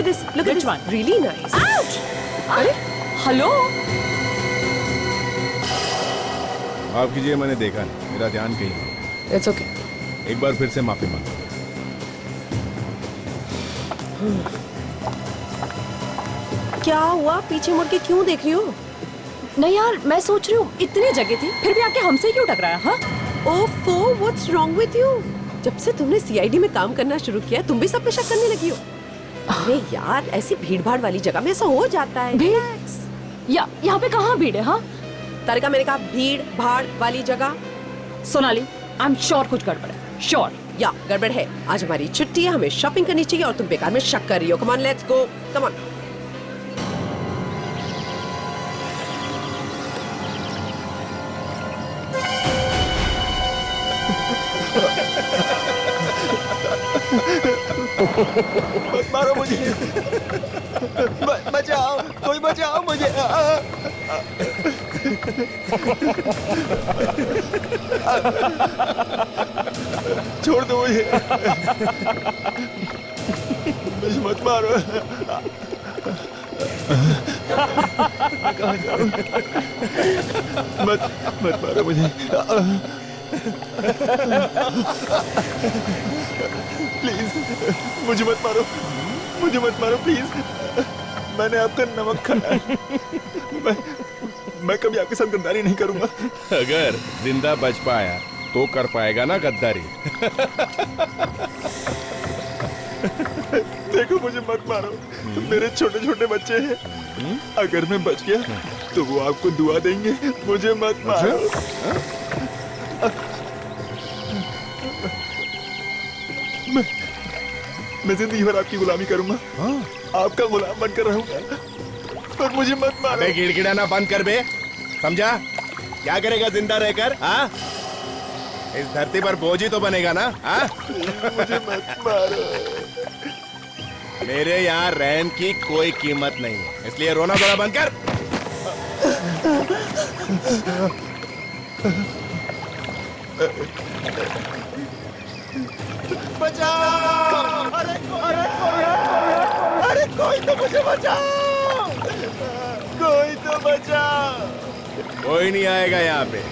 this. Look at this one. Really nice. Ouch! अरे hello, माफ कीजिए, मैंने देखा नहीं, मेरा ध्यान कहीं। It's okay. एक बार फिर से माफी मांगो। क्या हुआ? पीछे मुड़ के क्यों देख रही हो? नहीं यार, मैं सोच रही हूँ इतनी जगह थी फिर भी आके हमसे क्यों टकराया? हाँ, ओफो, व्हाट्स रॉन्ग विथ यू? जब से तुमने सीआईडी में काम करना शुरू किया तुम भी सब पे शक करने लगी हो। अरे यार, ऐसी भीड़ भाड़ वाली जगह में ऐसा हो जाता है। भीड़? Relax। यहाँ पे कहाँ भीड़ है? हाँ तारिका, मैंने कहा भीड़ भाड़ वाली जगह। सोनाली, आई एम श्योर कुछ गड़बड़ है, श्योर। या गड़बड़ है। आज हमारी छुट्टी है, हमें शॉपिंग करनी चाहिए और तुम बेकार में शक कर रही हो। Come on, let's go, come on. मत मारो मुझे, बचाओ, कोई बचाओ मुझे। छोड़ दो मुझे, मुझे मत मारो। कहाँ जाऊँ? मत मारो मुझे, प्लीज। मुझे मत मारो, मुझे मत मारो प्लीज। मैंने आपका नमक खाया है। मैं कभी आपके साथ गद्दारी नहीं करूंगा। अगर जिंदा बच पाया तो कर पाएगा ना गद्दारी। देखो, मुझे मत मारो, मेरे छोटे छोटे बच्चे हैं। अगर मैं बच गया तो वो आपको दुआ देंगे। मुझे मत मारो। मैं जिंदगी भर आपकी गुलामी करूंगा। आपका गुलाम बनकर रहूंगा, पर मुझे मत मारो। अबे गिड़गिड़ाना बंद कर बे, समझा? क्या करेगा जिंदा रहकर? हाँ, इस धरती पर बोझ ही तो बनेगा ना। हाँ, मुझे मत मारो। मेरे यहाँ रहम की कोई कीमत नहीं है, इसलिए रोना धोना बंद कर। बचाओ! अरे कोई तो मुझे बचाओ! कोई तो बचाओ! कोई नहीं आएगा यहाँ पे,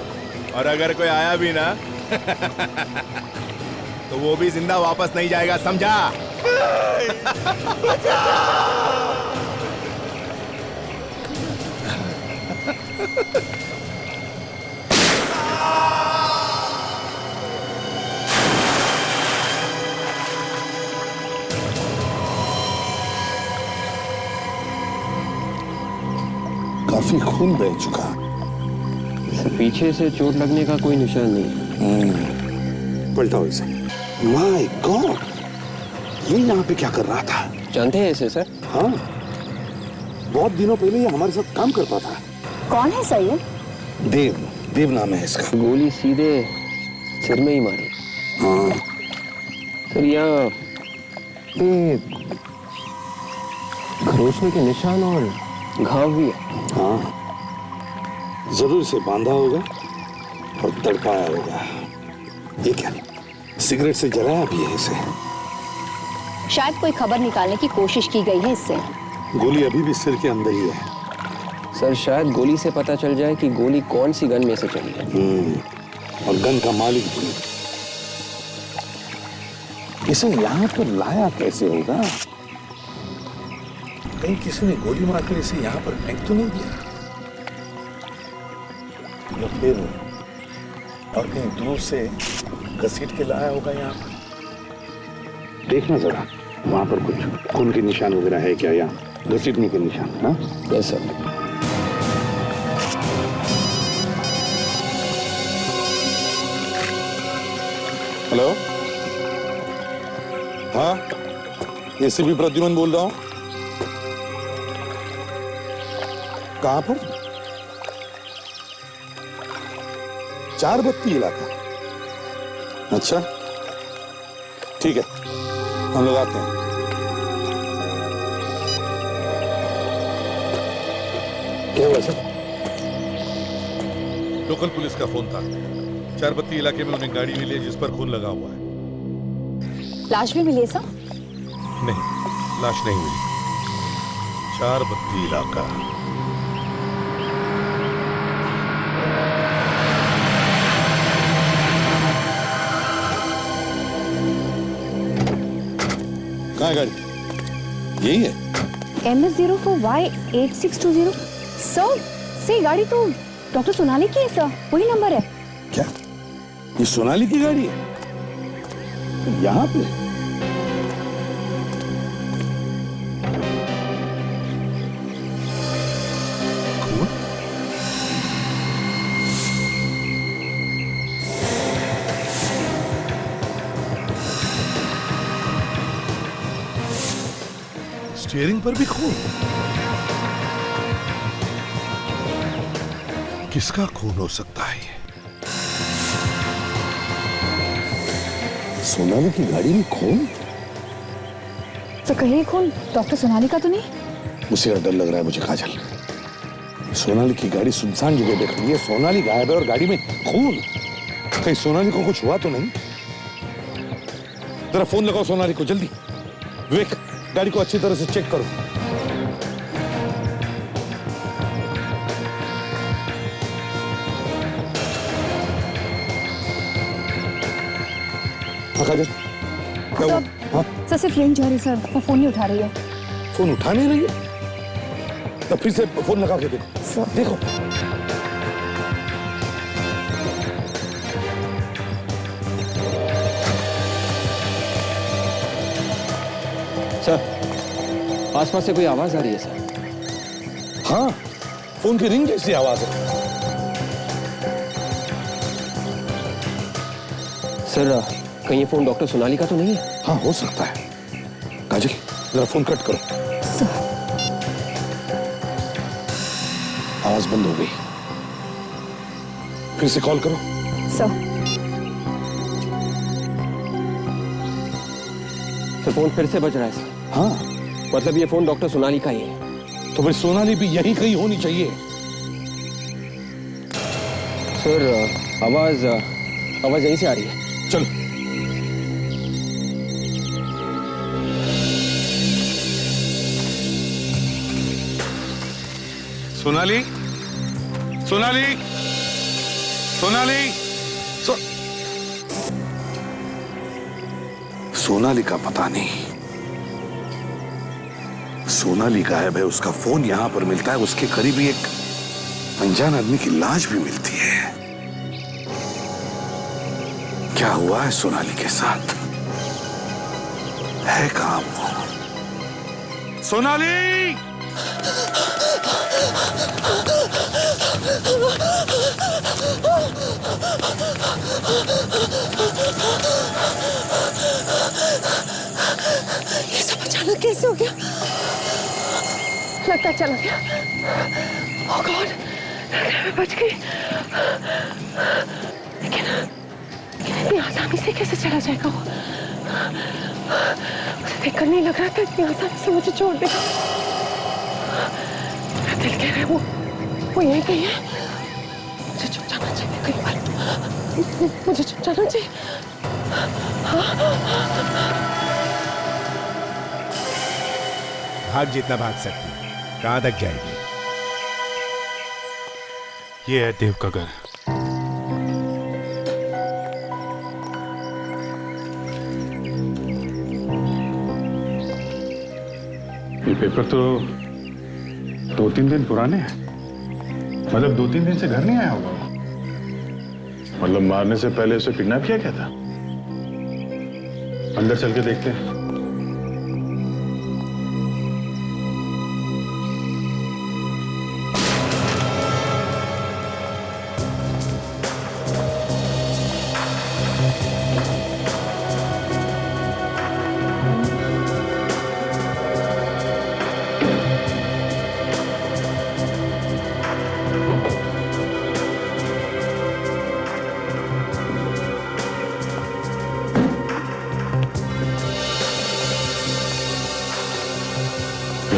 और अगर कोई आया भी ना तो वो भी जिंदा वापस नहीं जाएगा, समझा? काफी खून बह चुका। पीछे से चोट लगने का कोई निशान नहीं। पलटाओ इसे। माय गॉड, ये यहाँ पे क्या कर रहा था? जानते हैं इसे सर? हाँ, बहुत दिनों पहले ये हमारे साथ काम करता था। कौन है सर ये? देव नाम है इसका। गोली सीधे सिर में ही मारी। हाँ सर, यहाँ पे खरोचने के निशान और घाव भी है। हाँ, जरूर इसे बांधा होगा और तड़पाया होगा। ये क्या, सिगरेट से जलाया भी है इसे? शायद कोई खबर निकालने की कोशिश की गई है इससे। गोली अभी भी सिर के अंदर ही है। सर, शायद गोली से पता चल जाए कि गोली कौन सी गन में से चली है। और गन का मालिक भी। इसे यहाँ पर लाया कैसे होगा? कहीं किसी ने गोली मारकर इसे यहाँ पर फेंक तो नहीं दिया? या फिर और कहीं दूर से घसीट के लाया होगा यहाँ पर? देखना जरा, वहां पर कुछ खून के निशान वगैरह है क्या, या घसीटने के निशान? हाँ, यस सर। हेलो, हाँ, एसीपी प्रद्युमन बोल रहा हूँ। कहां पर? चार बत्ती इलाका। अच्छा, ठीक है, हम लोग आते हैं। क्या हुआ सर? लोकल पुलिस का फोन था। चारबत्ती इलाके में उन्हें गाड़ी मिली जिस पर खून लगा हुआ है। लाश भी मिली है सर? नहीं, लाश नहीं मिली। चार बत्ती इलाका। कहाँ है गाड़ी? यही है। MS04Y8620 सर, से गाड़ी तो डॉक्टर सोनाली की है सर, वही नंबर है। क्या ये सोनाली की गाड़ी है? यहाँ पे? स्टीयरिंग पर भी खून। किसका खून हो सकता है ये? सोनाली की गाड़ी में खून? तो कहीं खून डॉक्टर सोनाली का तो नहीं? उसे डर लग रहा है मुझे काजल। सोनाली की गाड़ी सुनसान जगह देख रही है, सोनाली गायब है और गाड़ी में खून। कहीं सोनाली को कुछ हुआ तो नहीं? जरा फोन लगाओ सोनाली को जल्दी। विवेक, गाड़ी को अच्छी तरह से चेक करो। हाँ काजल, क्या हुआ? हाँ? सर सिर्फ रेंज जा रही सर, वो फोन नहीं उठा रही है। फोन उठा नहीं रही है? तब फिर से फोन लगा के देखो। सर देखो। सर, आसपास से कोई आवाज आ रही है सर। हाँ, फोन की रिंग जैसी आवाज है। सर, कहीं ये फोन डॉक्टर सोनाली का तो नहीं है? हाँ, हो सकता है। काजल, जरा फोन कट करो। सर आवाज बंद हो गई। फिर से कॉल करो। सर फोन फिर से बज रहा है सर। हाँ, मतलब ये फोन डॉक्टर सोनाली का ही है। तो फिर सोनाली भी यही कहीं होनी चाहिए। सर, आवाज यहीं से आ रही है। चलो। सोनाली, सोनाली, सोनाली, सोनाली का पता नहीं। सोनाली गायब है, उसका फोन यहां पर मिलता है, उसके करीब ही एक अनजान आदमी की लाश भी मिलती है। क्या हुआ है सोनाली के साथ? है कहां वो? सोनाली! ये सब अचानक कैसे हो गया? लगता है चला गया। ओह गॉड, मैं बच गई। लेकिन इतनी आसानी से कैसे चला जाएगा वो? उसे देखकर नहीं लग रहा था इतनी आसानी से मुझे छोड़ देगा। मेरा दिल कह रहा है वो यहीं कहीं है। मुझे चुप जाना चाहिए कहीं पर। मुझे चुप जाना चाहिए। भाग जितना भाग सकती है, कहां तक जाएगी? ये है देव का घर। ये पेपर तो 2-3 दिन पुराने हैं। मतलब 2-3 दिन से घर नहीं आया होगा। मतलब मारने से पहले उसे किडनैप किया गया था। अंदर चल के देखते हैं।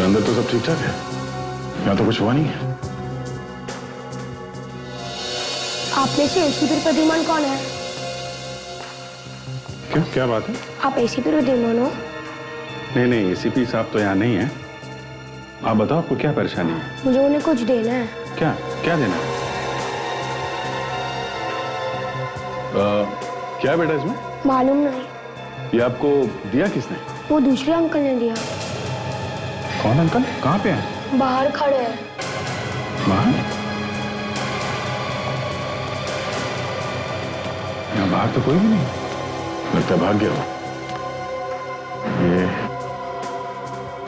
अंदर तो सब ठीक ठाक है, यहाँ तो कुछ हुआ नहीं है। आप में से एसीपी प्रद्युमन कौन है? क्यों, क्या बात है? आप एसीपी प्रद्युमन हो? नहीं नहीं, एसीपी साहब तो यहाँ नहीं है। आप बताओ, आपको क्या परेशानी है? मुझे उन्हें कुछ देना है। क्या क्या देना है? क्या है बेटा इसमें? मालूम नहीं। ये आपको दिया किसने? वो दूसरे अंकल ने दिया। कौन अंकल? कहाँ पे है? बाहर खड़े हैं। बाहर? यहाँ बाहर तो कोई भी नहीं, लगता है भाग गया हो। ये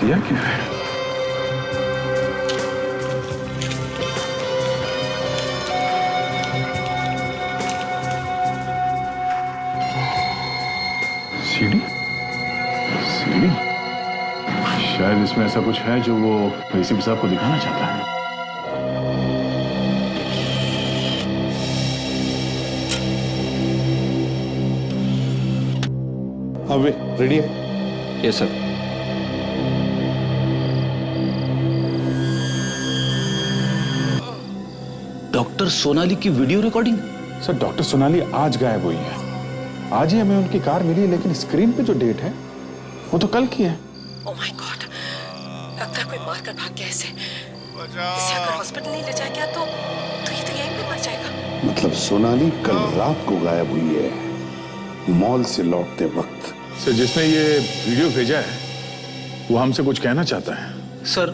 दिया क्या है? सीढ़ी? सीढ़ी? शायद इसमें ऐसा कुछ है जो वो एसीपी साहब को दिखाना चाहता है। हाँ वे रेडी है? Yes sir. डॉक्टर सोनाली की video recording? Sir doctor Sonali आज गायब हुई है। आज ही हमें उनकी कार मिली है, लेकिन स्क्रीन पे जो डेट है वो तो कल की है। ओह माय गॉड, लगता है कोई मार कर भाग गया इसे। इसे अगर हॉस्पिटल नहीं ले जाया गया तो ये तो यहीं पे मर जाएगा। मतलब सोनाली कल रात को गायब हुई है, मॉल से लौटते वक्त। सर जिसने ये वीडियो भेजा है वो हमसे कुछ कहना चाहता है। सर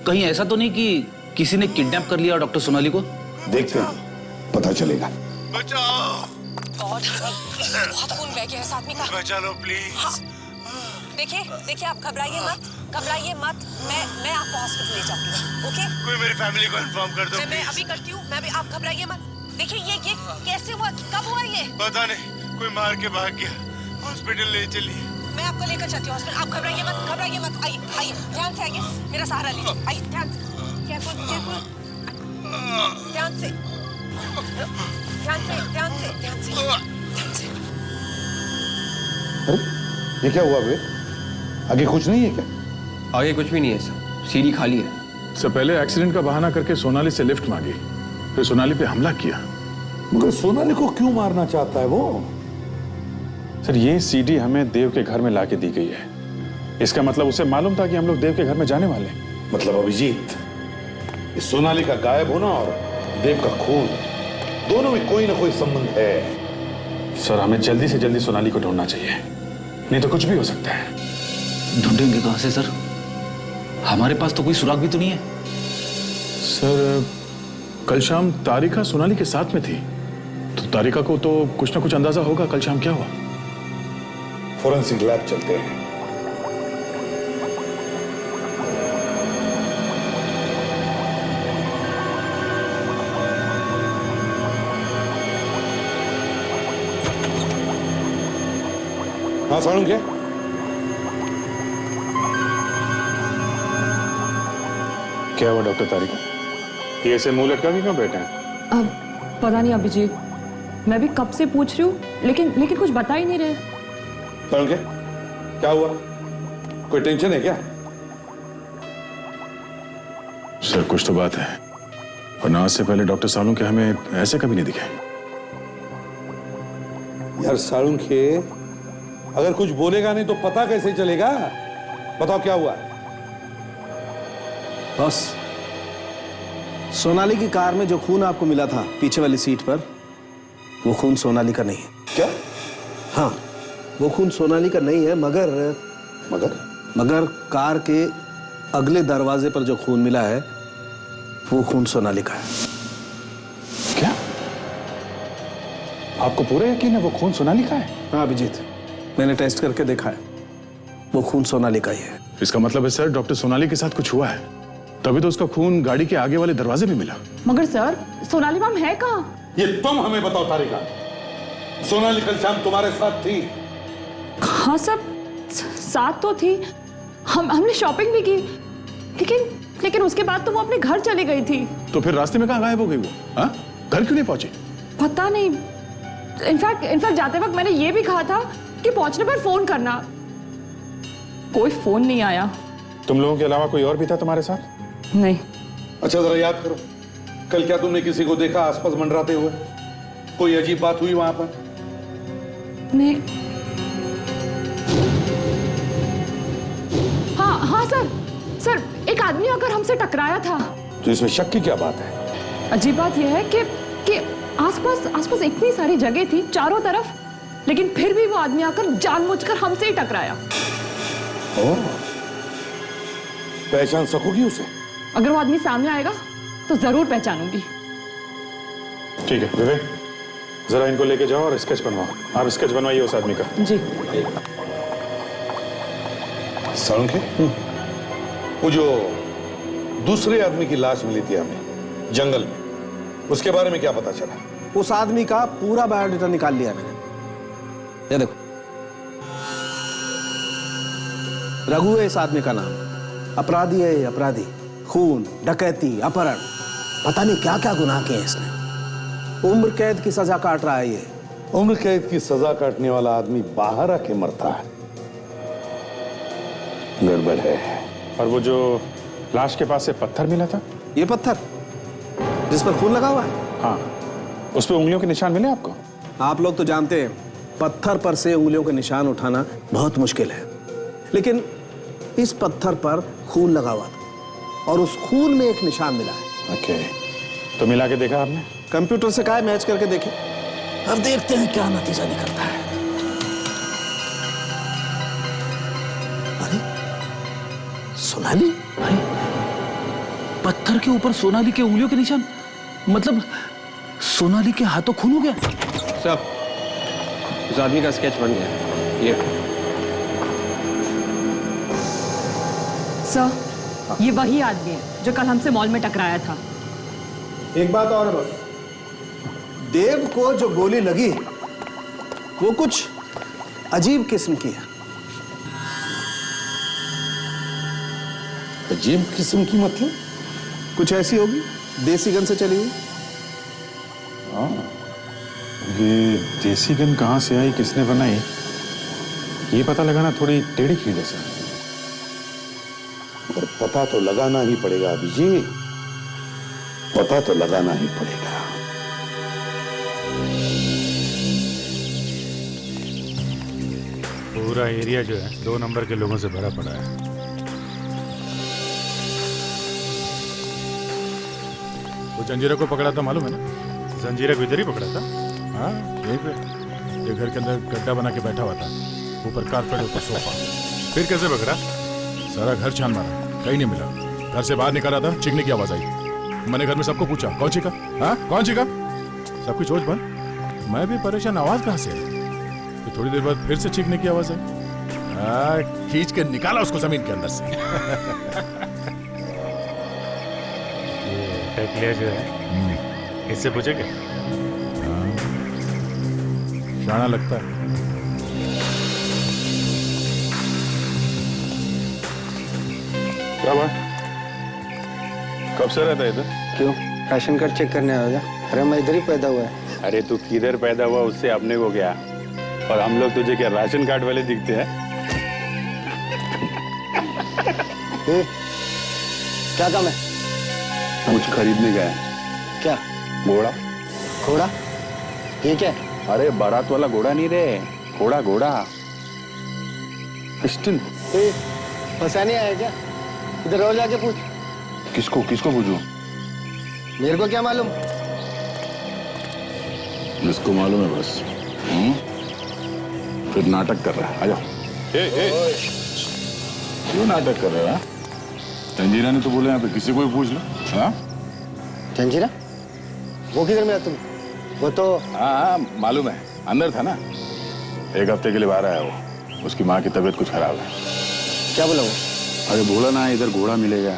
कहीं ऐसा तो नहीं कि किसी ने किडनैप कर लिया डॉक्टर सोनाली को? देखते हैं, पता चलेगा। गॉड, बहुत खून बह गया है इस आदमी का। बचा लो प्लीज। देखिए आप घबराइए मत। मैं आपको हॉस्पिटल ले जाती हूँ, ओके? कोई मेरी फैमिली को इन्फॉर्म कर दो। मैं अभी करती हूँ। आप घबराइए मत। देखिए ये कैसे हुआ, कब हुआ ये? पता नहीं, कोई मार के भाग गया। हॉस्पिटल ले चलिए। मैं आपको लेकर चलती हूँ हॉस्पिटल। आप घबराइए मत। आइए ध्यान से आइए, मेरा सहारा लीजिए। आइए ध्यान से, केयरफुल। ध्यान से। अरे ये क्या हुआ बे? आगे कुछ नहीं है क्या? आगे कुछ भी नहीं है सर, सीढ़ी खाली है। सर पहले एक्सीडेंट का बहाना करके सोनाली से लिफ्ट मांगी, फिर सोनाली पे हमला किया। मगर सोनाली को क्यों मारना चाहता है वो? सर ये सीडी हमें देव के घर में लाके दी गई है। इसका मतलब उसे मालूम था कि हम लोग देव के घर में जाने वाले हैं। मतलब अभिजीत, इस सोनाली का गायब होना और देव का खून, दोनों में कोई ना कोई संबंध है। सर हमें जल्दी से जल्दी सोनाली को ढूंढना चाहिए, नहीं तो कुछ भी हो सकता है। ढूंढेंगे कहां से सर? हमारे पास तो कोई सुराग भी तो नहीं है। सर कल शाम तारिका सोनाली के साथ में थी, तो तारिका को तो कुछ ना कुछ अंदाजा होगा कल शाम क्या हुआ। फोरेंसिक लैब चलते हैं। हाँ साणु क्या हुआ डॉक्टर तारिका? ये ऐसे मुंह लटका के क्यों बैठे हैं? अब पता नहीं अभिजीत, मैं भी कब से पूछ रही हूँ, लेकिन कुछ बता ही नहीं रहे। साणु क्या हुआ? कोई टेंशन है क्या? सर कुछ तो बात है, वरना आज से पहले डॉक्टर सालू के हमें ऐसे कभी नहीं दिखे। यार साळुंखे, अगर कुछ बोलेगा नहीं तो पता कैसे चलेगा? बताओ क्या हुआ? बॉस, सोनाली की कार में जो खून आपको मिला था पीछे वाली सीट पर, वो खून सोनाली का नहीं है। क्या? हाँ, वो खून सोनाली का नहीं है, मगर कार के अगले दरवाजे पर जो खून मिला है वो खून सोनाली का है। क्या? आपको पूरा यकीन है वो खून सोनाली का है? हाँ अभिजीत, मैंने टेस्ट करके देखा है, वो खून सोनाली का ही है। इसका मतलब है सर डॉक्टर सोनाली के साथ कुछ हुआ है, तभी तो उसका खून गाड़ी के आगे वाले दरवाजे में मिला। मगर सर सोनाली मैम है कहाँ? ये तुम हमें बताओ तारिका, सोनाली कल शाम तुम्हारे साथ थी? हाँ सब साथ तो थी, हमने शॉपिंग भी की, लेकिन उसके बाद तो वो अपने घर चली गई थी। तो फिर रास्ते में कहाँ गायब हो गई वो? हाँ, घर क्यों नहीं पहुंची? पता नहीं, इनफैक्ट जाते वक्त मैंने ये भी कहा था कि पहुंचने पर फोन करना, कोई फोन नहीं आया। तुम लोगों के अलावा कोई और भी था तुम्हारे साथ? नहीं। अच्छा जरा याद करो, कल क्या तुमने किसी को देखा आसपास मंडराते हुए? कोई अजीब बात हुई वहां पर? नहीं। हाँ सर आदमी अगर हमसे टकराया था। तो इसमें शक की क्या बात है? अजीब बात यह है कि आसपास इतनी सारी जगह थी चारों तरफ, लेकिन फिर भी वो आदमी आकर जानबूझकर हमसे ही टकराया। पहचान सकोगी उसे? अगर वो आदमी सामने आएगा तो जरूर पहचानूंगी। ठीक है विवेक, जरा इनको लेके जाओ और स्केच बनवाओ। आप स्केच बनवाइए उस आदमी का। जी। सालुंखे, वो जो दूसरे आदमी की लाश मिली थी हमें जंगल में, उसके बारे में क्या पता चला? उस आदमी का पूरा बायोडाटा निकाल लिया मैंने। ये देखो, रघु है इस आदमी का नाम। अपराधी है ये, अपराधी। खून, डकैती, अपहरण, पता नहीं क्या क्या गुनाह किए इसने। उम्र कैद की सजा काट रहा है ये। उम्र कैद की सजा काटने वाला आदमी बाहर आके मरता है, गड़बड़ है। और वो जो लाश के पास से पत्थर मिला था, ये पत्थर जिस पर खून लगा हुआ है? हाँ, उस पे उंगलियों के निशान मिले आपको? आप लोग तो जानते हैं पत्थर पर से उंगलियों के निशान उठाना बहुत मुश्किल है, लेकिन इस पत्थर पर खून लगा हुआ था और उस खून में एक निशान मिला है। ओके, तो मिला के देखा आपने? कंप्यूटर से कहा मैच करके देखे, अब देखते हैं क्या नतीजा निकलता है। अरे सोनाली, अरे पत्थर के ऊपर सोनाली के उंगलियों के निशान, मतलब सोनाली के हाथों खून हो गया। सब उस आदमी का स्केच बन गया। ये सर, ये वही आदमी है जो कल हमसे मॉल में टकराया था। एक बात और है बस, देव को जो गोली लगी वो कुछ अजीब किस्म की है। अजीब किस्म की मतलब? कुछ ऐसी होगी देसी गन से चली हुई। ये देसी गन कहाँ से आई, किसने बनाई, ये पता लगाना थोड़ी टेढ़ी खीर है सर। और पता तो लगाना ही पड़ेगा अभिजीत, पता तो लगाना ही पड़ेगा। पूरा एरिया जो है 2 नंबर के लोगों से भरा पड़ा है। वो जंजीरा को पकड़ा था मालूम है ना? जंजीरा को इधर ही पकड़ा था। हाँ, यहीं पे ये घर के अंदर गड्ढा बना के बैठा हुआ था, ऊपर कारपेट ऊपर सोफा। फिर कैसे पकड़ा? सारा घर छान मारा, कहीं नहीं मिला। घर से बाहर निकला था, चीखने की आवाज आई। मैंने घर में सबको पूछा कौन चीखा, हाँ कौन चीखा? सबकी सोच बंद। मैं भी परेशान, आवाज कहाँ से आई? तो थोड़ी देर बाद फिर से चीखने की आवाज आई। खींच के निकाला उसको जमीन के अंदर से। ये टकलिया जो है, इससे पूछे क्या? शाना लगता है। क्या बात, कब से रहता है इधर? क्यों, राशन कार्ड चेक करने आएगा? अरे मैं इधर ही पैदा हुआ है। अरे तू किधर पैदा हुआ उससे अपने को क्या, और हम लोग तुझे क्या राशन कार्ड वाले दिखते हैं? क्या काम है? कुछ खरीदने गए हैं। क्या? घोड़ा। घोड़ा? ये क्या? अरे बारात वाला घोड़ा नहीं रे, घोड़ा घोड़ा। पिस्टन। फंसाने आया क्या? इधर और जाके पूछ। किसको किसको पूछूं? मेरे को क्या मालूम? जिसको मालूम है बस। फिर नाटक कर रहा है, आ जाओ। क्यों नाटक कर रहा है? जंजीरा ने तो बोला यहाँ पे किसी को भी पूछ लो। हाँ? जंजीरा? वो किधर में तुम? वो तो हाँ मालूम है, अंदर था ना। 1 हफ्ते के लिए बाहर आया वो, उसकी माँ की तबीयत कुछ खराब है। क्या बोला वो? अरे बोला ना इधर घोड़ा मिलेगा।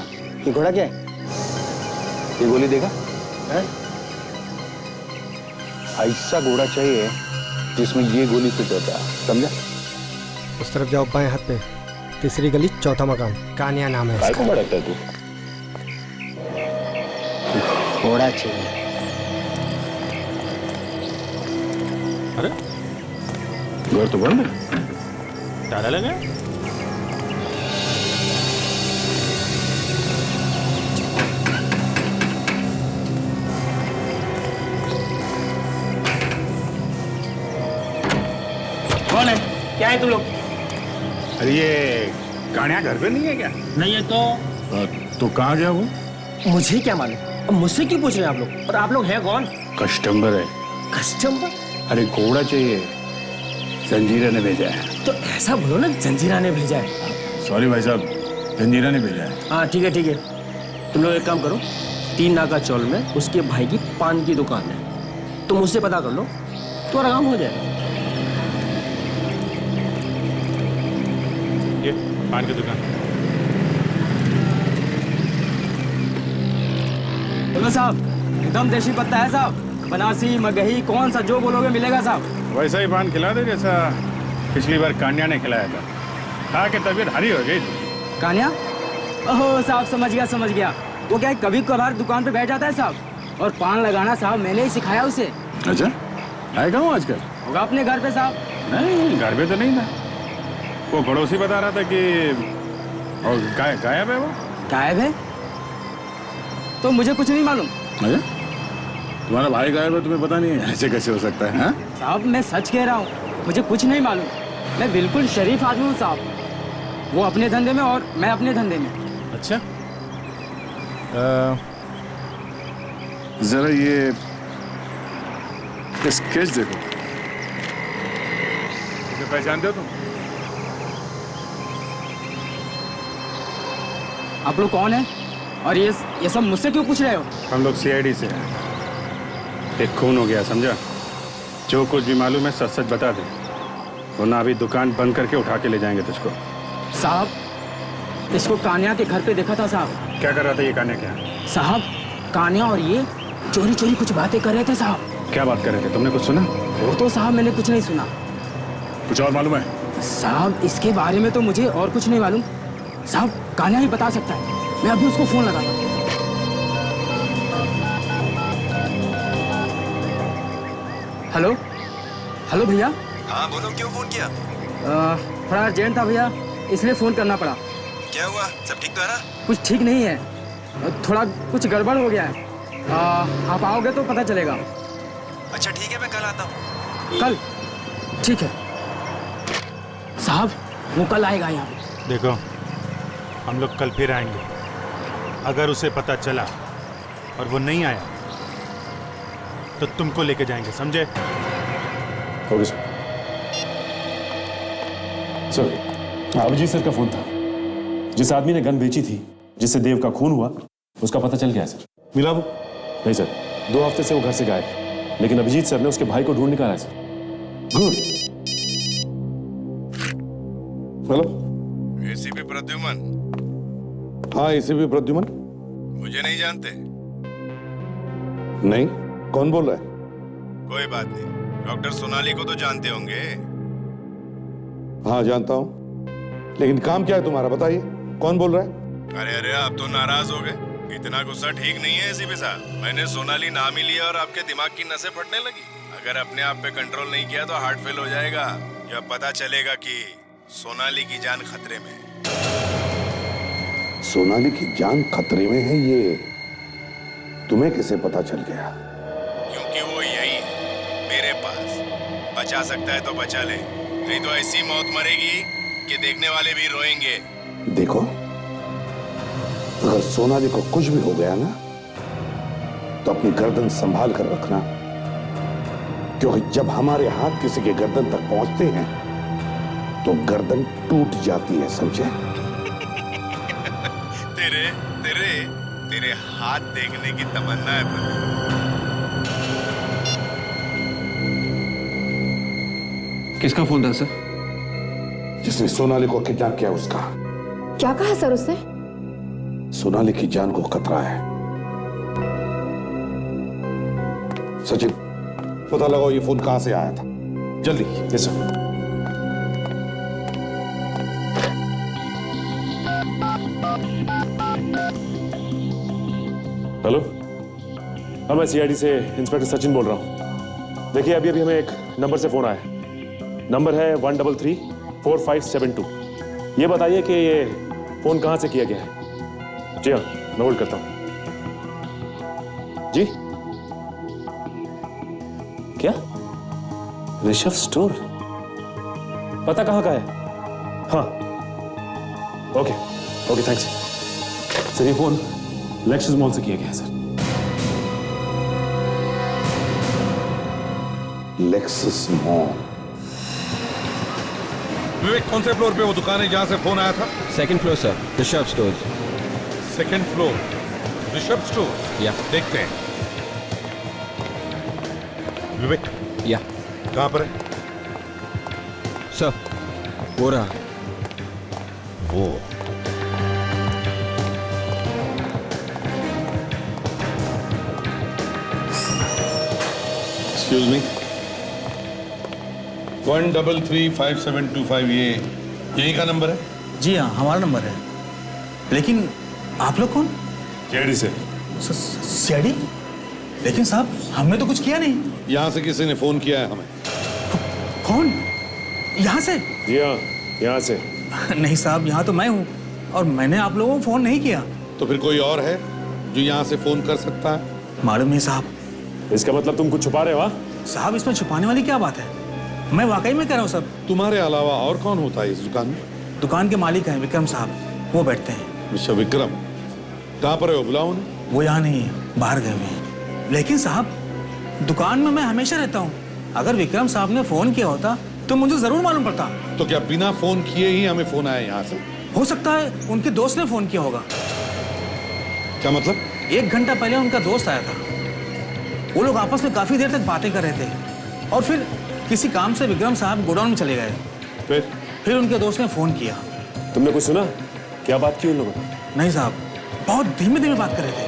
ये घोड़ा क्या है? ये गोली देगा? है? ऐसा घोड़ा चाहिए जिसमें ये गोली फिट होता है, समझा? उस तरफ जाओ, बाएं हाथ पे, तीसरी गली, चौथा मकान, कानिया नाम है इसका। भड़कता है तू? घोड़ा चाहिए। अरे घर तो बंद है, ताला लगा। कौन है? क्या है तुम लोग? अरे ये कान्या घर पे नहीं है क्या? नहीं है तो तो कहाँ गया वो? मुझे क्या मालूम? अब मुझसे क्यों पूछ रहे हैं आप लोग? और आप लोग हैं कौन? कस्टमर है। कस्टमर? अरे घोड़ा चाहिए, जंजीरा ने भेजा है। तो ऐसा बोलो ना, जंजीरा ने भेजा है। सॉरी भाई साहब, जंजीरा ने भेजा है। हाँ ठीक है ठीक है, तुम लोग एक काम करो, 3 नाका चौल में उसके भाई की पान की दुकान है, तुम उससे पता कर लो, तुम्हारा काम हो जाएगा। ये पान की दुकान। बोलो साहब, एकदम देसी पत्ता है साहब, बनारसी मगही कौन सा जो बोलोगे मिलेगा साहब। वैसा ही पान खिला दे जैसा पिछली बार कान्या ने खिलाया था। खा के तबीयत हरी हो गई। कान्या? ओहो साहब, समझ गया। वो क्या है, कभी कभार दुकान पे बैठ जाता है साहब, और पान लगाना साहब मैंने ही सिखाया उसे। अच्छा, आएगा हूँ आजकल? होगा अपने घर पे साहब। नहीं, घर पे तो नहीं था। वो पड़ोसी बता रहा था कि और गायब है। वो गायब है? तो मुझे कुछ नहीं मालूम। अच्छा, तुम्हारा भाई गायब है, तुम्हें पता नहीं है? ऐसे कैसे हो सकता है? साहब मैं सच कह रहा हूँ, मुझे कुछ नहीं मालूम। मैं बिल्कुल शरीफ आदमी हूँ साहब, वो अपने धंधे में और मैं अपने धंधे में। अच्छा, जरा ये स्केच देखो, इसे पहचानते हो तुम? आप लोग कौन हैं? और ये सब मुझसे क्यों पूछ रहे हो? हम लोग सीआईडी से हैं। एक खून हो गया, समझा? जो कुछ भी मालूम है सच सच बता दे, वरना अभी दुकान बंद करके उठा के ले जाएंगे तुझको। साहब इसको कान्या के घर पे देखा था साहब। क्या कर रहा था ये कान्या? क्या साहब, कान्या और ये चोरी चोरी कुछ बातें कर रहे थे साहब। क्या बात कर रहे थे? तुमने कुछ सुना? वो तो साहब मैंने कुछ नहीं सुना। कुछ और मालूम है? साहब इसके बारे में तो मुझे और कुछ नहीं मालूम साहब, कान्या ही बता सकता है। मैं अभी उसको फोन लगाता हूँ। हेलो भैया। हाँ बोलो, क्यों फोन किया? थोड़ा अर्जेंट था भैया, इसलिए फोन करना पड़ा। क्या हुआ, सब ठीक तो है ना? कुछ ठीक नहीं है, थोड़ा कुछ गड़बड़ हो गया है। आप आओगे तो पता चलेगा। अच्छा ठीक है, मैं कल आता हूँ। कल? ठीक है साहब, वो कल आएगा यहाँ पे। देखो, हम लोग कल फिर आएंगे। अगर उसे पता चला और वो नहीं आया तो तुमको लेके जाएंगे, समझे? Okay sir. अभिजीत सर का फोन था। जिस आदमी ने गन बेची थी, जिससे देव का खून हुआ, उसका पता चल गया है सर। मिला वो? नहीं सर, 2 हफ्ते से वो घर से गायब है, लेकिन अभिजीत सर ने उसके भाई को ढूंढ निकाला है sir. Good. Hello, ACP Pradyuman. हाँ, एसीपी प्रद्युमन। मुझे नहीं जानते? नहीं, कौन बोल रहा है? कोई बात नहीं, डॉक्टर सोनाली को तो जानते होंगे। हाँ जानता हूँ, लेकिन काम क्या है तुम्हारा, बताइए कौन बोल रहा है? अरे आप तो नाराज हो गए। इतना गुस्सा ठीक नहीं है एसीपी साहब। मैंने सोनाली नाम ही लिया और आपके दिमाग की नसें फटने लगी। अगर अपने आप पे कंट्रोल नहीं किया तो हार्ट फेल हो जाएगा। जब पता चलेगा कि सोनाली की जान खतरे में। सोनाली की जान खतरे में है, ये तुम्हें कैसे पता चल गया? क्योंकि वो यही है मेरे पास। बचा सकता है तो बचा ले, नहीं तो ऐसी मौत मरेगी कि देखने वाले भी रोएंगे। देखो, अगर सोनाली को कुछ भी हो गया ना, तो अपनी गर्दन संभाल कर रखना, क्योंकि जब हमारे हाथ किसी के गर्दन तक पहुंचते हैं तो गर्दन टूट जाती है, समझे? तेरे हाथ देखने की तमन्ना है प्रदीप। किसका फोन था सर? जिसने सोनाली को किडनैप किया उसका। क्या कहा सर उसने? सोनाली की जान को खतरा है। सचिन, पता लगाओ ये फोन कहां से आया था, जल्दी। Yes sir. हेलो, हाँ मैं सीआईडी से इंस्पेक्टर सचिन बोल रहा हूँ। देखिए अभी हमें एक नंबर से फोन आया है। नंबर है 1334572। ये बताइए कि ये फोन कहाँ से किया गया है? जी हाँ, मैं होल्ड करता हूँ। जी क्या? ऋषभ स्टोर? पता कहाँ का है? हाँ ओके ओके, थैंक्स। सर ये फोन लेक्सस मॉल से किया गया है सर। Lexus mall. विवेक, कौन से फ्लोर पे वो दुकान है जहाँ से फोन आया था? Second floor sir, Rishabh stores. Second floor, Rishabh store. या देखते हैं। विवेक, या कहाँ पर है? सर वो रहा। वो एक्सक्यूज मी, 1335725 ये यही का नंबर है? जी हाँ, हमारा नंबर है। लेकिन आप लोग कौन? सीआईडी से। सीआईडी? लेकिन साहब हमने तो कुछ किया नहीं। यहाँ से किसी ने फोन किया है हमें। कौन? यहाँ से? जी हाँ, यहाँ से। नहीं साहब, यहाँ तो मैं हूँ और मैंने आप लोगों को फोन नहीं किया। तो फिर कोई और है जो यहाँ से फोन कर सकता है? मालूम नहीं साहब। इसका मतलब तुम कुछ छुपा रहे हो? हाँ साहब, इसमें छुपाने वाली क्या बात है? मैं वाकई में कह रहा हूँ सब। तुम्हारे अलावा और कौन होता है इस दुकान में? दुकान के मालिक हैं विक्रम साहब, वो बैठते हैं। मिस्टर विक्रम, कहाँ पर है वो? बुलाओ उन्हें। वो यहाँ नहीं है, बाहर गए हुए हैं। लेकिन साहब दुकान में मैं हमेशा रहता हूँ। अगर विक्रम साहब ने फोन किया होता तो मुझे जरूर मालूम पड़ता। तो क्या बिना फोन किए ही हमें फोन आया यहाँ से? हो सकता है उनके दोस्त ने फोन किया होगा। क्या मतलब? 1 घंटा पहले उनका दोस्त आया था। वो लोग आपस में काफी देर तक बातें कर रहे थे और फिर किसी काम से विक्रम साहब गोडाउन में चले गए। फिर उनके दोस्त ने फोन किया। तुमने कुछ सुना? क्या बात की उन लोगों ने? नहीं साहब, बहुत धीमे धीमे बात कर रहे थे।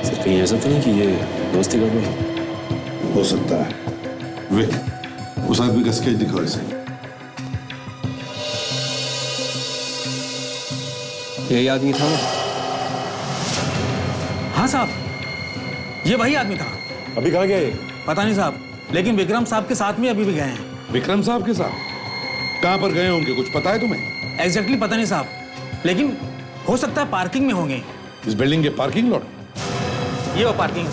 सर कहीं ऐसा तो नहीं कि ये दोस्ती गड़बड़ हो सकता है। विक, उस आदमी का स्केच दिखाओ इसे। यही आदमी था? हाँ साहब, ये वही आदमी था। अभी कहाँ गया ये? पता नहीं साहब, लेकिन विक्रम साहब के साथ में अभी भी गए हैं। विक्रम साहब के साथ? कहाँ पर गए होंगे, कुछ पता है तुम्हें? एग्जैक्टली पता नहीं साहब, लेकिन हो सकता है पार्किंग में होंगे। इस बिल्डिंग के पार्किंग लॉट? ये वो पार्किंग।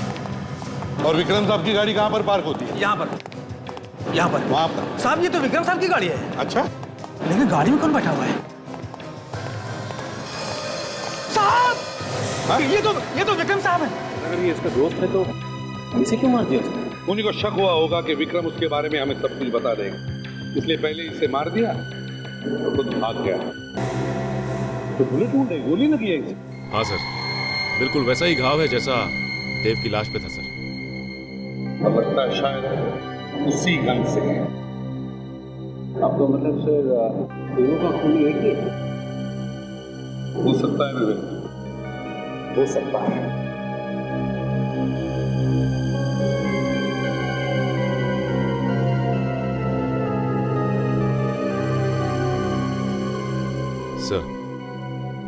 और विक्रम साहब की गाड़ी कहाँ पर पार्क होती है? यहाँ पर, यहाँ पर। वहाँ पर? साहब ये तो विक्रम साहब की गाड़ी है। अच्छा, लेकिन गाड़ी में कौन बैठा हुआ है? साहब ये तो विक्रम साहब है। अगर ये इसका दोस्त है तो इसे क्यों मार दिया उसने? उन्हीं को शक हुआ होगा कि विक्रम उसके बारे में हमें सब कुछ बता देगा, इसलिए पहले इसे मार दिया तो खुद भाग गया। तो गोली ढूंढ रही, गोली लगी है इसे। हाँ सर, बिल्कुल वैसा ही घाव है जैसा देव की लाश पे था सर। अब लगता है शायद उसी गन से। अब तो मतलब सर दोनों का खून एक ही है? हो सकता है विवेक, हो सकता है। सर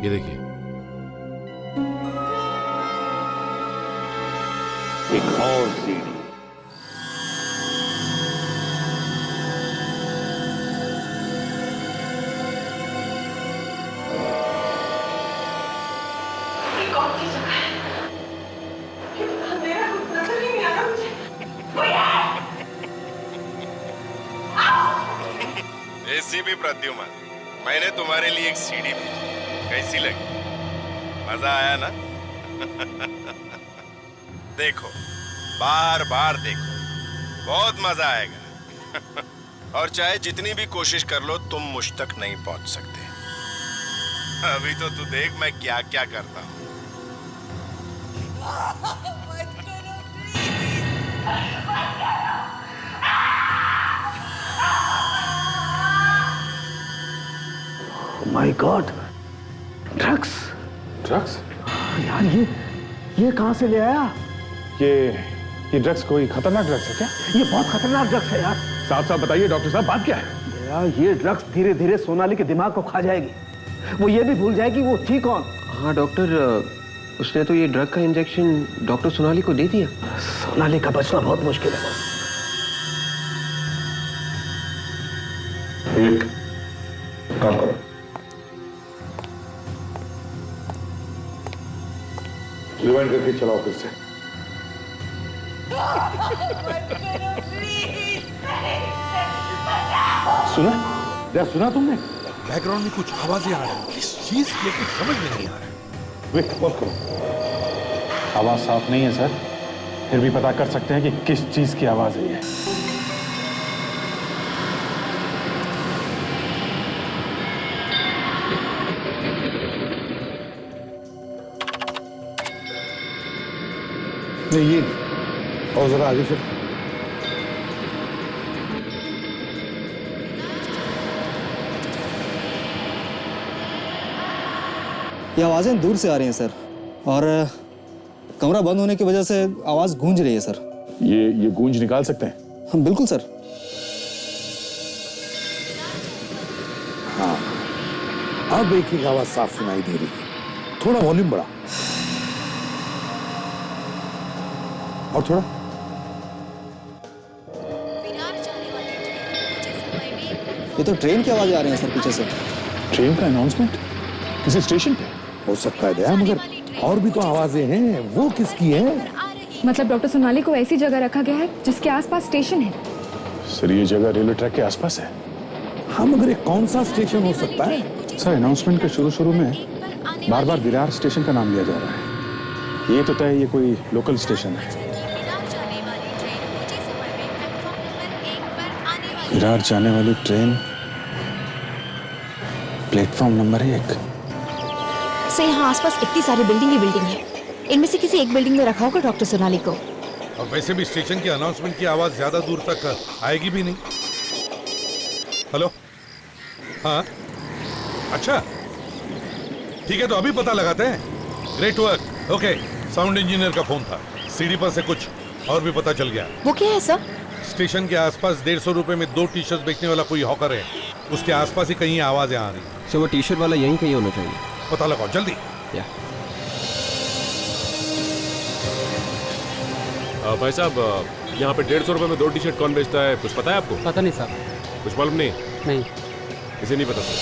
ये देखिए, एक और सीडी। कौन सी जगह है? अंधेरा कुछ नजर ही नहीं आ रहा मुझे। कोई है? एसीपी प्रद्युमन, मैंने तुम्हारे लिए एक सीडी भेजी, कैसी लगी? मजा आया ना? देखो, बार बार देखो, बहुत मजा आएगा। और चाहे जितनी भी कोशिश कर लो, तुम मुझ तक नहीं पहुंच सकते। अभी तो तू देख मैं क्या क्या करता हूं। My God, drugs. ड्रग्स? यार ये कहाँ से ले आया? ये ड्रग्स कोई खतरनाक ड्रग्स है क्या? ये बहुत खतरनाक ड्रग्स है यार। साफ साफ बताइए डॉक्टर साहब, बात क्या है? यार ये ड्रग्स धीरे धीरे सोनाली के दिमाग को खा जाएगी। वो ये भी भूल जाएगी वो थी कौन। हाँ डॉक्टर, उसने तो ये ड्रग का इंजेक्शन डॉक्टर सोनाली को दे दिया। सोनाली का बचना बहुत मुश्किल है बस। एक काम करो, रिवाइंड करके चलाओ फिर से। सुना? क्या सुना तुमने? बैकग्राउंड में कुछ आवाजें आ रही, किस चीज की है, कुछ समझ में नहीं आ रहा है। वेट मत करो। आवाज साफ नहीं है सर, फिर भी पता कर सकते हैं कि किस चीज की आवाज है ये। नहीं ये नहीं। और जरा आगे फिर। ये आवाज़ें दूर से आ रही हैं सर, और कमरा बंद होने की वजह से आवाज़ गूंज रही है सर। ये गूंज निकाल सकते हैं? हम बिल्कुल सर। हाँ, अब एक आवाज साफ सुनाई दे रही है। थोड़ा वॉल्यूम बढ़ा और थोड़ा। ये तो ट्रेन की आवाज़ें आ रही हैं सर पीछे से। ट्रेन का अनाउंसमेंट किसी स्टेशन पे हो सकता है दया, मगर और भी तो आवाजें हैं, वो किसकी है? मतलब डॉक्टर सोनाली को ऐसी जगह रखा गया है जिसके आसपास स्टेशन है। सर ये जगह रेलवे ट्रैक के आसपास है। हाँ, मगर ये कौन सा स्टेशन हो सकता है? सर अनाउंसमेंट के शुरू में बार बार विरार स्टेशन का नाम लिया जा रहा है। ये तो तय ये कोई लोकल स्टेशन है। विरार जाने वाली ट्रेन प्लेटफॉर्म नंबर 1 से यहाँ आसपास इतनी सारी बिल्डिंग है, इनमें से किसी एक बिल्डिंग में रखा होगा डॉक्टर सोनाली को। और वैसे भी स्टेशन की अनाउंसमेंट की आवाज ज्यादा दूर तक आएगी भी नहीं। हेलो, हाँ, अच्छा ठीक है, तो अभी पता लगाते हैं। Great work. Okay, sound engineer का फोन था, सीढ़ी पर से कुछ और भी पता चल गया। वो क्या है सर? स्टेशन के आसपास 150 रुपए में 2 टी शर्ट बेचने वाला कोई हॉकर है, उसके आसपास ही कहीं आवाजें आ रही। सर वो टी शर्ट वाला यहीं कहीं होना चाहिए। पता लगाओ जल्दी। भाई साहब, यहाँ पे 150 रुपए में 2 टी शर्ट कौन बेचता है, कुछ पता है आपको? पता नहीं साहब। कुछ मालूम नहीं? नहीं। इसे नहीं पता सर।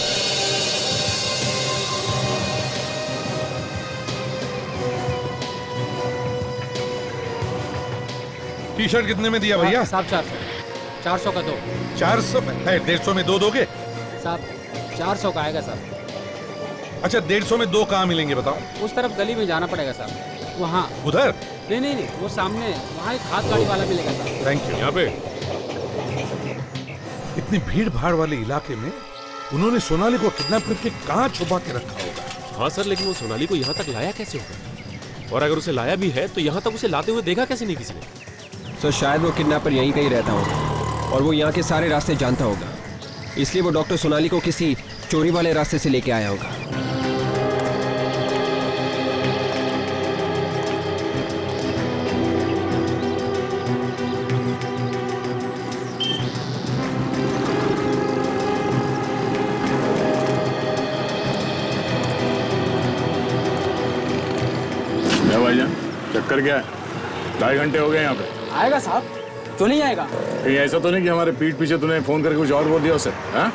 टी शर्ट कितने में दिया भैया? साहब 400 का 2। 400 है, 150 में 2 दोगे? साहब 400 का आएगा साहब। अच्छा, 150 में 2 कहाँ मिलेंगे बताओ? उस तरफ गली में जाना पड़ेगा साहब, वहाँ। उधर? नहीं, वो सामने वहाँ एक हाथ गाड़ी वाला मिलेगा साहब। Thank you. यहाँ पे इतनी भीड़ भाड़ वाले इलाके में उन्होंने सोनाली को किडनैप करके कहाँ छुपा के रखा होगा? हाँ सर, लेकिन वो सोनाली को यहाँ तक लाया कैसे होगा? और अगर उसे लाया भी है तो यहाँ तक उसे लाते हुए देखा कैसे नहीं किसी ने? सर शायद वो किडनैपर यहीं कहीं रहता होगा और वो यहाँ के सारे रास्ते जानता होगा, इसलिए वो डॉक्टर सोनाली को किसी चोरी वाले रास्ते से लेके आया होगा। भाईजान चक्कर क्या है? 2.5 घंटे हो गए यहाँ पे। आएगा साहब, क्यों नहीं आएगा? कहीं ऐसा तो नहीं कि हमारे पीठ पीछे तूने फोन करके कुछ और बोल दिया उसे? हाँ?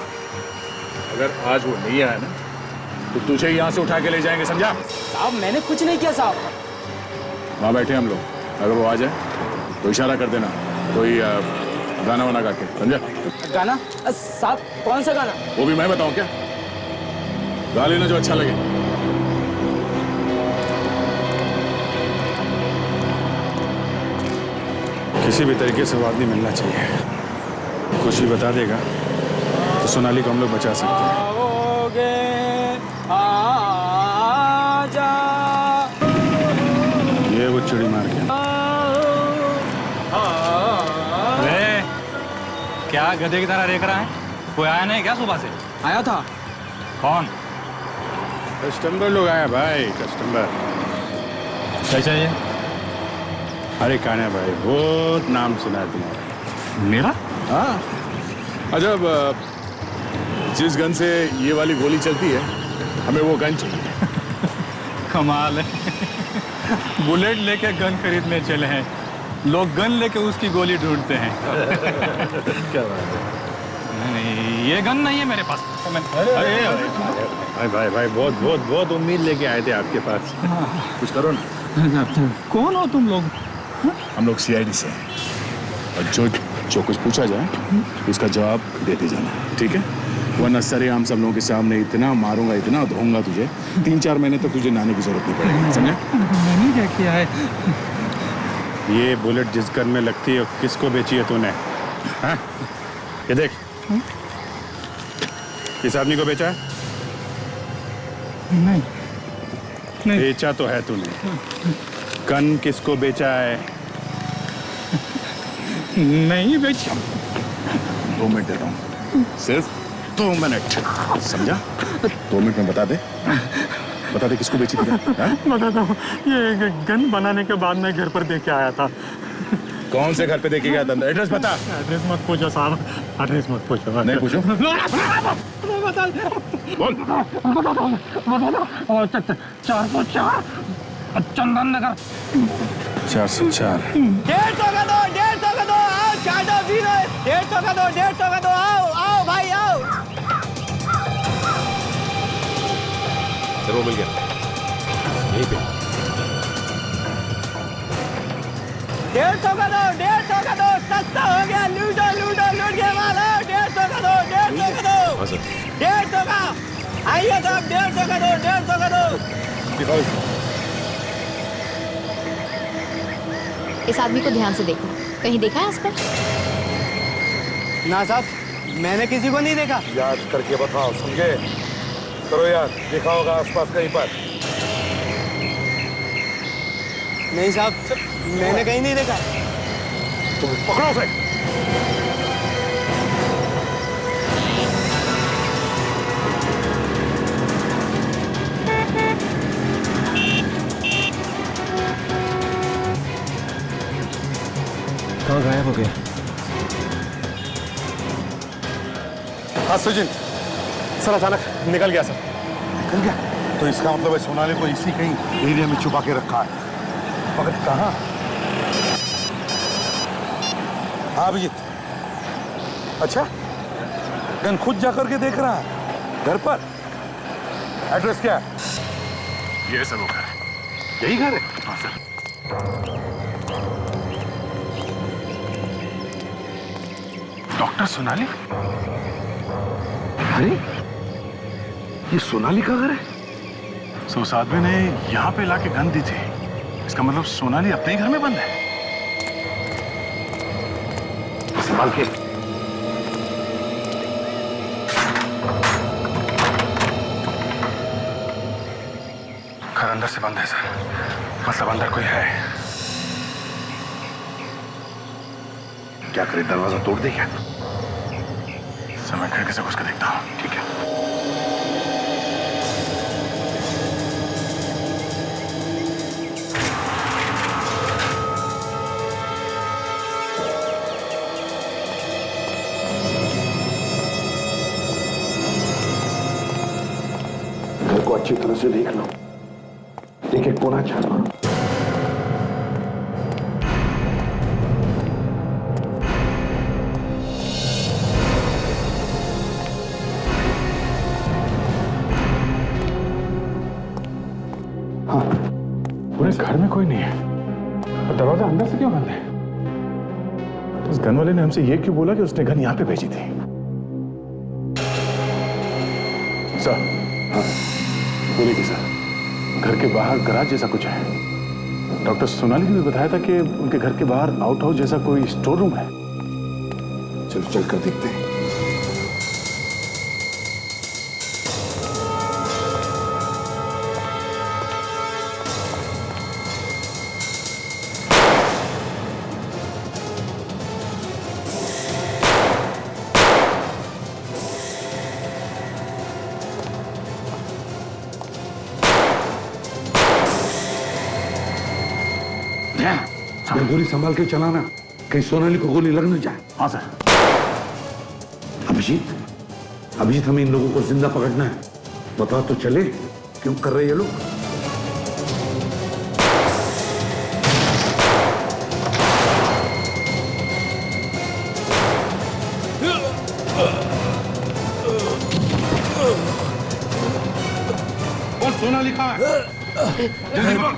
अगर आज वो नहीं आया ना तो तुझे यहाँ से उठा के ले जाएंगे, समझा? साहब मैंने कुछ नहीं किया साहब। वहाँ बैठे हम लोग, अगर वो आ जाए तो इशारा कर देना, कोई गाना वाना गा के, समझा? गाना? साहब कौन सा गाना? वो भी मैं बताऊँ क्या? गा लेना जो अच्छा लगे। किसी भी तरीके से वो आदमी मिलना चाहिए। कुछ भी बता देगा तो सोनाली को हम लोग बचा सकते हैं। ये वो चिड़ी मार गया। क्या गधे की तरह देख रहा है? कोई आया नहीं क्या सुबह से? आया था। कौन? कस्टमर लोग आए भाई, कस्टमर। क्या चाहिए? अरे कान्हा भाई, बहुत नाम सुना है तुम्हारा। मेरा? हाँ। अच्छा, जिस गन से ये वाली गोली चलती है, हमें वो गन चाहिए। कमाल है। बुलेट लेके गन खरीदने चले हैं, लोग गन लेके उसकी गोली ढूंढते हैं। क्या बात है? नहीं, ये गन नहीं है मेरे पास। अरे भाई भाई, बहुत बहुत बहुत उम्मीद लेके आए थे आपके पास। कुछ करो ना। कौन हो तुम लोग? हम लोग CID से हैं और जो कुछ पूछा जाए उसका जवाब देते जाना, ठीक है? वरना सरेआम सब लोगों के सामने इतना मारूंगा, इतना धोऊंगा तुझे, 3-4 महीने तक तुझे नहाने की जरूरत नहीं पड़ेगी, समझा? मैंने क्या किया है? ये बुलेट जिस गन में लगती है किसको बेची है तूने? हाँ? ये देख, किस आदमी को बेचा है? नहीं, बेचा तो है तूने। गन किसको बेचा है? नहीं बेचा। 2 मिनट देता हूँ, सिर्फ 2 मिनट, समझा? 2 मिनट में बता दे किसको बेची थी? बताता हूँ, ये गन बनाने के बाद मैं घर पर देख के आया था। कौन से घर पे देखे गया था? एड्रेस बता। एड्रेस मत पूछो साहब, एड्रेस मत पूछो। नहीं पूछो? बोल। 404 चंदन नगर। 404। 150 का दो, 150 का दो, आओ चाय दो, पी लो। 150 का दो, 150 का दो, आओ आओ भाई आओ। सर वो मिल गया यहीं पे। 150 का दो, 150 का दो, सस्ता हो गया, लूटो लूटो लूट के मालो। 150 का दो, 150 का दो। हाँ सर। 150 का, आइए साहब, 150 का दो, 150 का दो। दिखाओ इसको। इस आदमी को ध्यान से देखो, कहीं देखा है आसपास? ना साहब, मैंने किसी को नहीं देखा। याद करके बताओ, समझे? करो यार, देखा होगा आसपास कहीं पर? नहीं साहब, मैंने कहीं नहीं देखा। तुम पकड़ो उसे। कहाँ गायब हो गया? हाँ सुजिन, सर अचानक निकल गया सर। निकल गया? तो इसका मतलब है सोनाली को इसी कहीं एरिया में छुपा के रखा है। मगर कहाँ? हाँ अभिजीत, अच्छा गन खुद जाकर के देख रहा है घर पर? एड्रेस क्या है? ये सर वो घर है। यही घर है? हाँ सर। डॉक्टर सोनाली? अरे ये सोनाली का घर है। सो उस आदमी ने यहाँ पे लाके गन दी थी, इसका मतलब सोनाली अपने ही घर में बंद है। संभाल के। घर अंदर से बंद है सर, मतलब अंदर कोई है। क्या करे, दरवाजा तोड़ दे क्या? सर मैं खिड़की से घुस के देखता हूँ। ठीक है। घर को अच्छी तरह से देख लो, एक एक कोना छान मारो। पूरे घर में कोई नहीं है और दरवाजा अंदर से क्यों बंद है? तो उस गन वाले ने हमसे ये क्यों बोला कि उसने गन यहां पे भेजी थी? सर, हाँ बोलिए कि सर, घर के बाहर गराज जैसा कुछ है। डॉक्टर सोनाली ने बताया था कि उनके घर के बाहर आउट हाउस जैसा कोई स्टोर रूम है। चलो चल कर देखते हैं। गोली संभाल के चलाना, कहीं सोनाली को गोली लग न जाए। हाँ सर। अभिजीत हमें इन लोगों को जिंदा पकड़ना है। बता तो चले क्यों कर रहे ये लोग? कौन सोनाली कहाँ है? जल्दी बोल।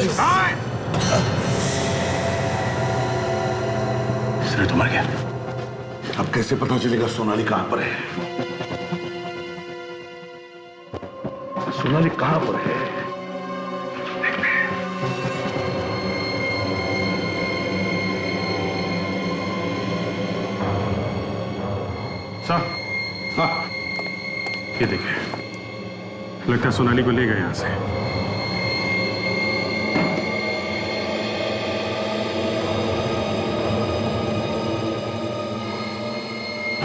कहाँ है? सिर्फ तो मर गया। अब कैसे पता चलेगा सोनाली कहां पर है? सोनाली कहां पर है? साहब, हाँ, ये देखिए, लगता है सोनाली को ले गए यहां से।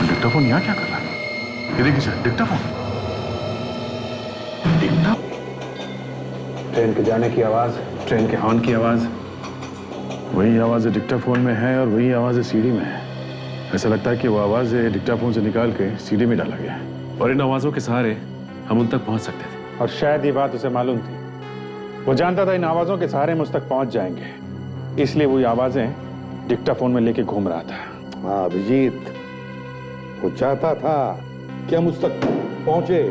डिक्टाफोन यहाँ क्या कर रहा है? ये देखिए सर, डिक्टाफोन। ट्रेन के जाने की आवाज, ट्रेन के हॉर्न की आवाज, वही आवाज डिक्टाफोन में है और वही आवाज सीडी में है। ऐसा लगता है कि वो आवाज डिक्टाफोन से निकाल के सीडी में डाला गया और इन आवाजों के सहारे हम उन तक पहुंच सकते थे। और शायद ये बात उसे मालूम थी। वो जानता था इन आवाजों के सहारे हम उस तक पहुंच जाएंगे, इसलिए वो आवाजें डिक्टाफोन में लेके घूम रहा था। हाँ अभिजीत, वो चाहता था कि हम उस तक पहुंचे।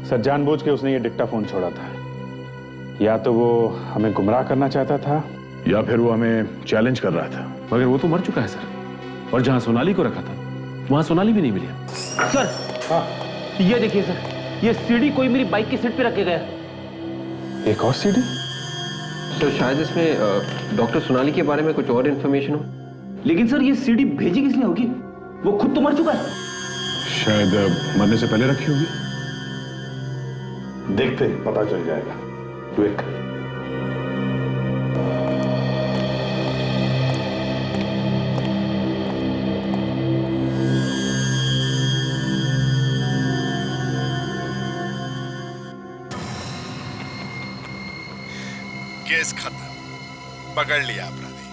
सर, जानबूझ के उसने ये डिक्टाफोन छोड़ा था। या तो वो हमें गुमराह करना चाहता था या फिर वो हमें चैलेंज कर रहा था। मगर वो तो मर चुका है सर, और जहां सोनाली को रखा था वहां सोनाली भी नहीं मिली। सर, हाँ, ये देखिए सर, ये सीडी कोई मेरी बाइक की सीट पे रख के गया। एक और सीडी? तो शायद इसमें डॉक्टर सोनाली के बारे में कुछ और इन्फॉर्मेशन हो। लेकिन सर, ये सीडी भेजी किस लिए होगी? वो खुद तो मर चुका है। शायद मरने से पहले रखी होगी। देखते पता चल जाएगा। वेट। केस खत्म, पकड़ लिया अपराधी,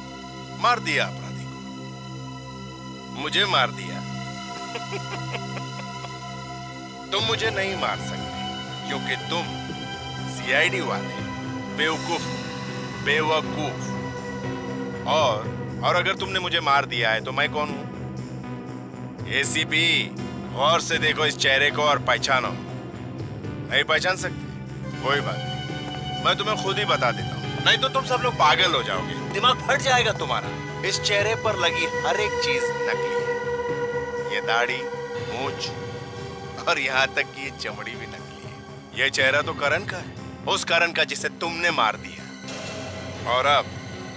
मार दिया अपराधी को, मुझे मार दिया। तुम मुझे नहीं मार सकते क्योंकि तुम सीआईडी वाले बेवकूफ, बेवकूफ। और अगर तुमने मुझे मार दिया है तो मैं कौन हूं? एसीपी, गौर से देखो इस चेहरे को और पहचानो। नहीं पहचान सकते? कोई बात नहीं, मैं तुम्हें खुद ही बता देता हूं, नहीं तो तुम सब लोग पागल हो जाओगे, दिमाग फट जाएगा तुम्हारा। इस चेहरे पर लगी हर एक चीज नकली है। ये दाढ़ी, मूंछ और यहाँ तक कि ये चमड़ी भी नकली है। ये चेहरा तो करण का है, उस करण का जिसे तुमने मार दिया। और अब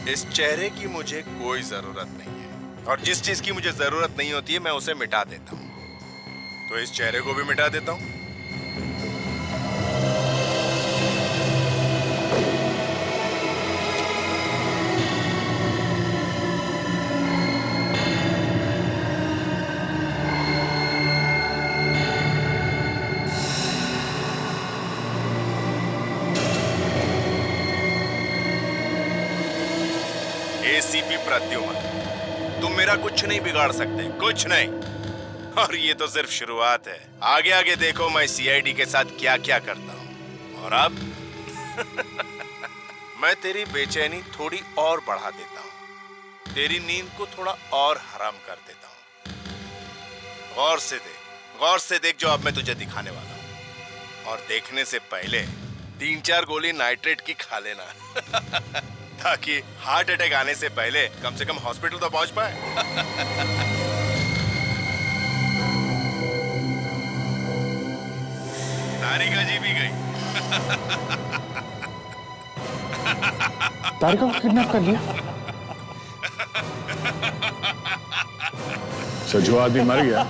इस चेहरे की मुझे कोई जरूरत नहीं है, और जिस चीज की मुझे जरूरत नहीं होती है मैं उसे मिटा देता हूँ। तो इस चेहरे को भी मिटा देता हूँ। एसीपी प्रद्युमन, तुम मेरा कुछ नहीं बिगाड़ सकते, कुछ नहीं। और ये तो सिर्फ शुरुआत है, आगे आगे देखो मैं सीआईडी के साथ क्या क्या करता हूँ। और अब मैं तेरी बेचैनी थोड़ी और बढ़ा देता हूँ, तेरी नींद को थोड़ा और हराम कर देता हूँ। गौर से देख, गौर से देख जो अब मैं तुझे दिखाने वाला हूँ। और देखने से पहले 3-4 गोली नाइट्रेट की खा लेना ताकि हार्ट अटैक आने से पहले कम से कम हॉस्पिटल तो पहुंच पाए। तारिका जी भी गई। तारिका को किडनैप कर लिया? सर, जो आदमी मर गया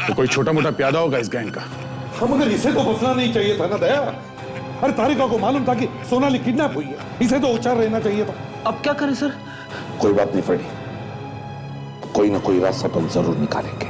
तो कोई छोटा मोटा प्यादा होगा इस गैंग का। मगर इसे तो बचना नहीं चाहिए था ना दया। अरे तारिका को मालूम था कि सोनाली किडनैप हुई है, इसे तो उछाल रहना चाहिए था। अब क्या करें सर? कोई बात नहीं फ्रेडी, कोई ना कोई रास्ता तो जरूर निकालेंगे।